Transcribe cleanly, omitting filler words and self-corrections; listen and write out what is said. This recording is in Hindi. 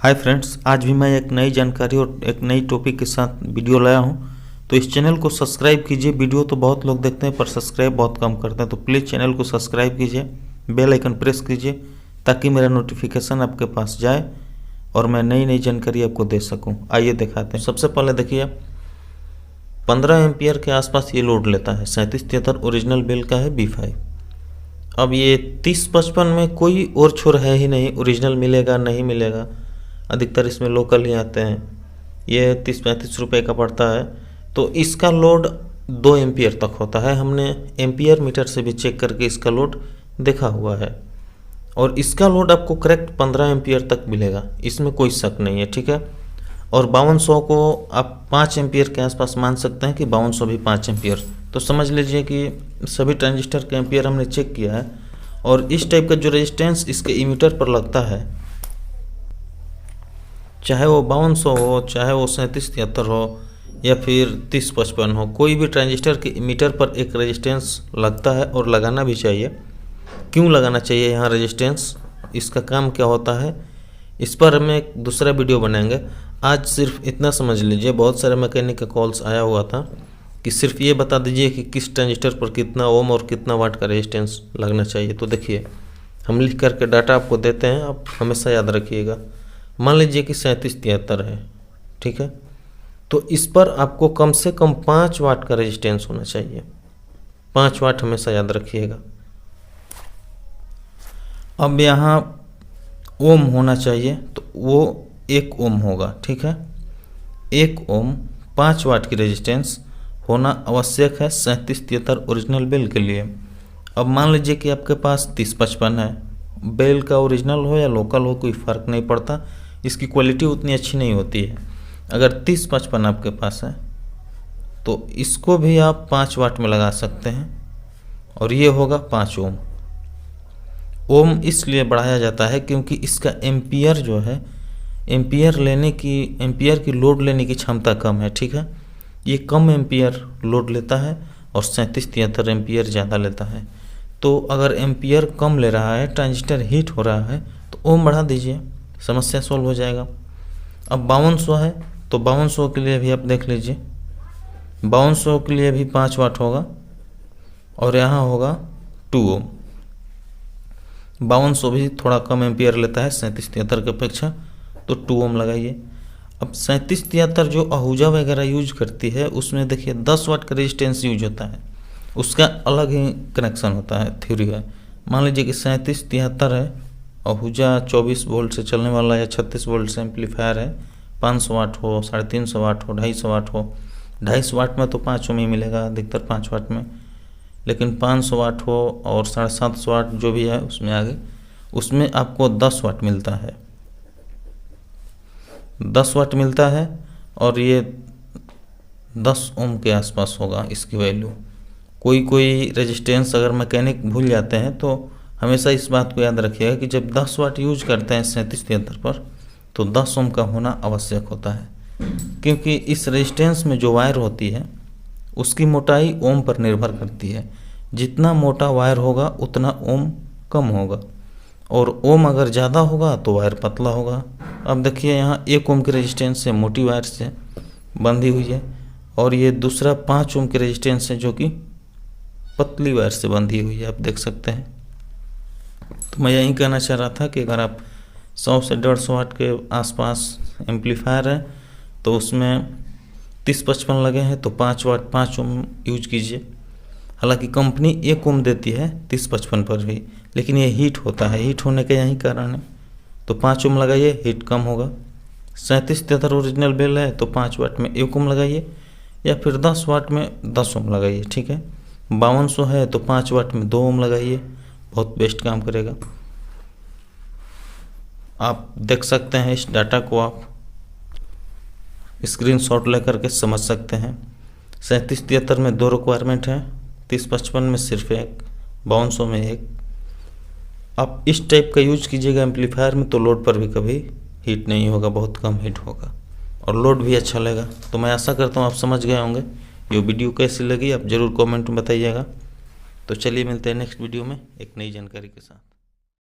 हाय फ्रेंड्स, आज भी मैं एक नई जानकारी और एक नई टॉपिक के साथ वीडियो लाया हूं। तो इस चैनल को सब्सक्राइब कीजिए। वीडियो तो बहुत लोग देखते हैं पर सब्सक्राइब बहुत कम करते हैं, तो प्लीज़ चैनल को सब्सक्राइब कीजिए, बेल आइकन प्रेस कीजिए ताकि मेरा नोटिफिकेशन आपके पास जाए और मैं नई नई जानकारी आपको दे सकूँ। आइए दिखाते हैं। सबसे पहले देखिए, 15 एम्पियर के आसपास ये लोड लेता है। 3773 ओरिजिनल बिल का है B5। अब ये 3055 में कोई और छोर है ही नहीं, ओरिजिनल मिलेगा नहीं मिलेगा, अधिकतर इसमें लोकल ही आते हैं। ये 30-35 रुपये का पड़ता है। तो इसका लोड 2 एम्पियर तक होता है। हमने एम्पियर मीटर से भी चेक करके इसका लोड देखा हुआ है और इसका लोड आपको करेक्ट 15 एम्पियर तक मिलेगा, इसमें कोई शक नहीं है, ठीक है। और 5200 को आप 5 एम्पियर के आसपास मान सकते हैं कि 5200 भी 5 एम्पियर। तो समझ लीजिए कि सभी ट्रांजिस्टर के एम्पियर हमने चेक किया है और इस टाइप का जो रेजिस्टेंस इसके इमीटर पर लगता है, चाहे वो 5200 हो, चाहे वो 3773 हो या फिर 3055 हो, कोई भी ट्रांजिस्टर के इमीटर पर एक रेजिस्टेंस लगता है और लगाना भी चाहिए। क्यों लगाना चाहिए यहाँ रेजिस्टेंस, इसका काम क्या होता है, इस पर हमें एक दूसरा वीडियो बनाएंगे। आज सिर्फ इतना समझ लीजिए, बहुत सारे मैकेनिक का कॉल्स आया हुआ था कि सिर्फ ये बता दीजिए कि किस ट्रांजिस्टर पर कितना ओम और कितना वाट का रेजिस्टेंस लगना चाहिए। तो देखिए, हम लिख करके डाटा आपको देते हैं, आप हमेशा याद रखिएगा। मान लीजिए कि 3773 है, ठीक है। तो इस पर आपको कम से कम 5 वाट का रेजिस्टेंस होना चाहिए। 5 वाट हमेशा याद रखिएगा। अब यहाँ ओम होना चाहिए, तो वो 1 ओम होगा, ठीक है। 1 ओम 5 वाट की रेजिस्टेंस होना आवश्यक है 3773 ओरिजिनल बेल के लिए। अब मान लीजिए कि आपके पास 3055 है, बेल का ओरिजिनल हो या लोकल हो कोई फ़र्क नहीं पड़ता, इसकी क्वालिटी उतनी अच्छी नहीं होती है। अगर 3055 आपके पास है तो इसको भी आप 5 वाट में लगा सकते हैं और ये होगा 5 ओम। ओम इसलिए बढ़ाया जाता है क्योंकि इसका एम्पियर जो है, एम्पियर की लोड लेने की क्षमता कम है, ठीक है। ये कम एम्पियर लोड लेता है और 3773 एम्पियर ज़्यादा लेता है। तो अगर एम्पियर कम ले रहा है, ट्रांजिस्टर हीट हो रहा है, तो ओम बढ़ा दीजिए, समस्या सॉल्व हो जाएगा। अब 5200 है तो 5200 के लिए भी आप देख लीजिए, 5200 के लिए भी 5 वाट होगा और यहाँ होगा 2 ओम। 5200 भी थोड़ा कम एम्पियर लेता है 3773 की अपेक्षा, तो 2 ओम लगाइए। अब 3773 जो आहूजा वगैरह यूज करती है उसमें देखिए 10 वाट का रेजिस्टेंस यूज होता है, उसका अलग ही कनेक्शन होता है, थ्योरी है। मान लीजिए कि 3773 है, आहूजा 24 वोल्ट से चलने वाला या 36 वोल्ट से एम्पलीफायर है। 500 वाट हो, 350 वाट हो, 250 वाट हो। 250 वाट में तो 5 ओम ही मिलेगा अधिकतर 5 वाट में, लेकिन 500 वाट हो और 750 वाट जो भी है उसमें आगे, उसमें आपको 10 वाट मिलता है। 10 वाट मिलता है और ये 10 ओम के आसपास होगा इसकी वैल्यू। कोई रेजिस्टेंस अगर मैकेनिक भूल जाते हैं तो हमेशा इस बात को याद रखिएगा कि जब 10 वाट यूज करते हैं 3773 पर तो 10 ओम का होना आवश्यक होता है, क्योंकि इस रेजिस्टेंस में जो वायर होती है उसकी मोटाई ओम पर निर्भर करती है। जितना मोटा वायर होगा उतना ओम कम होगा और ओम अगर ज़्यादा होगा तो वायर पतला होगा। अब देखिए, यहाँ 1 ओम के रेजिस्टेंस से मोटी वायर से बंधी हुई है और ये दूसरा 5 ओम के रेजिस्टेंस है जो कि पतली वायर से बंधी हुई है, आप देख सकते हैं। तो मैं यही कहना चाह रहा था कि अगर आप 100 से 150 वाट के आसपास एम्पलीफायर है तो उसमें 3055 लगे हैं तो 5 वाट 5 ओम यूज कीजिए। हालांकि कंपनी 1 ओम देती है 3055 पर भी, लेकिन ये हीट होता है, हीट होने का यही कारण है। तो 5 ओम लगाइए, हीट कम होगा। 3773 ओरिजिनल बेल है तो 5 वाट में 1 ओम लगाइए या फिर 10 वाट में 10 ओम लगाइए, ठीक है। 5200 है तो 5 वाट में 2 ओम लगाइए, बहुत बेस्ट काम करेगा। आप देख सकते हैं इस डाटा को, आप स्क्रीनशॉट लेकर के समझ सकते हैं। 3773 में 2 रिक्वायरमेंट है, 3055 में सिर्फ 1, 5200 में 1। आप इस टाइप का यूज कीजिएगा एम्पलीफायर में तो लोड पर भी कभी हीट नहीं होगा, बहुत कम हीट होगा और लोड भी अच्छा लगेगा। तो मैं आशा करता हूँ आप समझ गए होंगे। ये वीडियो कैसी लगी आप ज़रूर कमेंट में बताइएगा। तो चलिए मिलते हैं नेक्स्ट वीडियो में एक नई जानकारी के साथ।